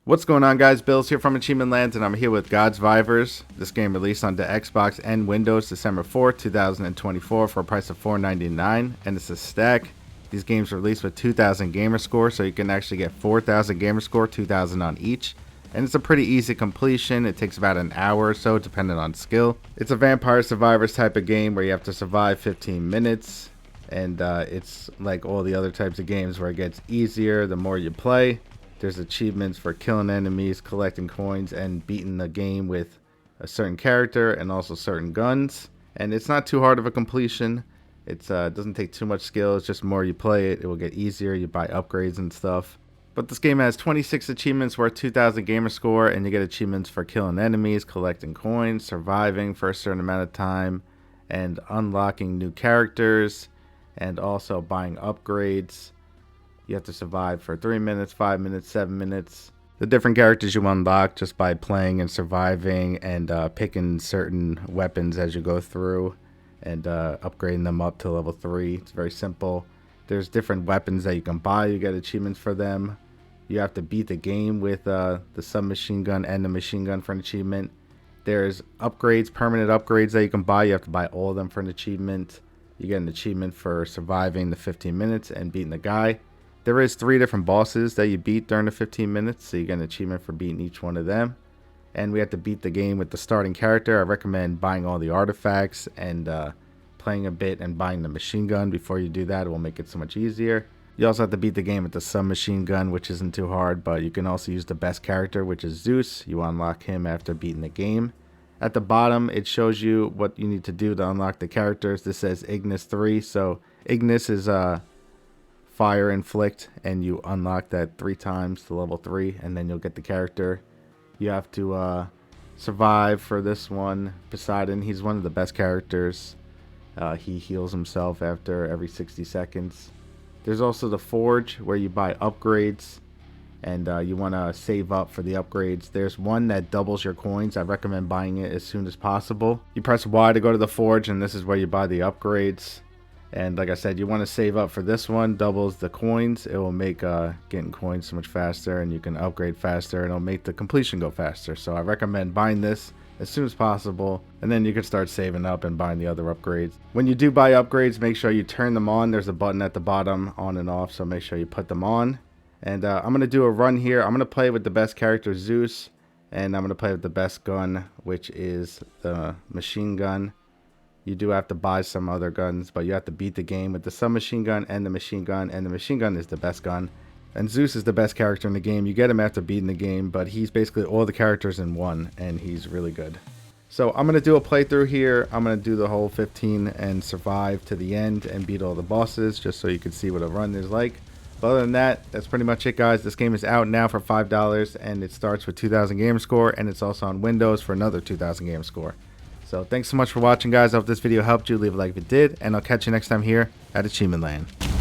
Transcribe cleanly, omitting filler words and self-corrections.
What's going on, guys? Bill's here from Achievement Lands, and I'm here with Godsvivors. This game released on the Xbox and Windows December 4th, 2024 for a price of $4.99, and it's a stack. These games are released with 2,000 gamer score, so you can actually get 4,000 gamer score, 2,000 on each. And it's a pretty easy completion. It takes about an hour or so, depending on skill. It's a Vampire Survivors type of game where you have to survive 15 minutes. And it's like all the other types of games where it gets easier the more you play. There's achievements for killing enemies, collecting coins, and beating the game with a certain character and also certain guns. And it's not too hard of a completion. It doesn't take too much skill. It's just the more you play it, it will get easier. You buy upgrades and stuff. But this game has 26 achievements worth 2,000 gamer score, and you get achievements for killing enemies, collecting coins, surviving for a certain amount of time, and unlocking new characters, and also buying upgrades. You have to survive for 3 minutes, 5 minutes, 7 minutes. The different characters you unlock just by playing and surviving and picking certain weapons as you go through and upgrading them up to level 3. It's very simple. There's different weapons that you can buy. You get achievements for them. You have to beat the game with the submachine gun and the machine gun for an achievement. There's upgrades, permanent upgrades that you can buy. You have to buy all of them for an achievement. You get an achievement for surviving the 15 minutes and beating the guy. There is 3 different bosses that you beat during the 15 minutes, so you get an achievement for beating each one of them. And we have to beat the game with the starting character. I recommend buying all the artifacts and playing a bit and buying the machine gun before you do that. It will make it so much easier. You also have to beat the game with the submachine gun, which isn't too hard, but you can also use the best character, which is Zeus. You unlock him after beating the game. At the bottom, it shows you what you need to do to unlock the characters. This says Ignis 3, so Ignis is Fire Inflict, and you unlock that 3 times to level 3, and then you'll get the character. You have to survive for this one. Poseidon, he's one of the best characters. He heals himself after every 60 seconds. There's also the Forge, where you buy upgrades, and you want to save up for the upgrades. There's one that doubles your coins. I recommend buying it as soon as possible. You press Y to go to the Forge, and this is where you buy the upgrades. And like I said, you want to save up for this one. Doubles the coins. It will make getting coins so much faster, and you can upgrade faster, and it'll make the completion go faster. So I recommend buying this as soon as possible, and then you can start saving up and buying the other upgrades. When you do buy upgrades, make sure you turn them on. There's a button at the bottom, on and off, so make sure you put them on. And I'm going to do a run here. I'm going to play with the best character, Zeus, and I'm going to play with the best gun, which is the machine gun. You do have to buy some other guns, but you have to beat the game with the submachine gun and the machine gun, and the machine gun is the best gun. And Zeus is the best character in the game. You get him after beating the game, but he's basically all the characters in one, and he's really good. So I'm going to do a playthrough here. I'm going to do the whole 15 and survive to the end and beat all the bosses, just so you can see what a run is like. But other than that, that's pretty much it, guys. This game is out now for $5, and it starts with 2,000 gamer score, and it's also on Windows for another 2,000 gamer score. So thanks so much for watching, guys. I hope this video helped you. Leave a like if it did, and I'll catch you next time here at Achievement Land.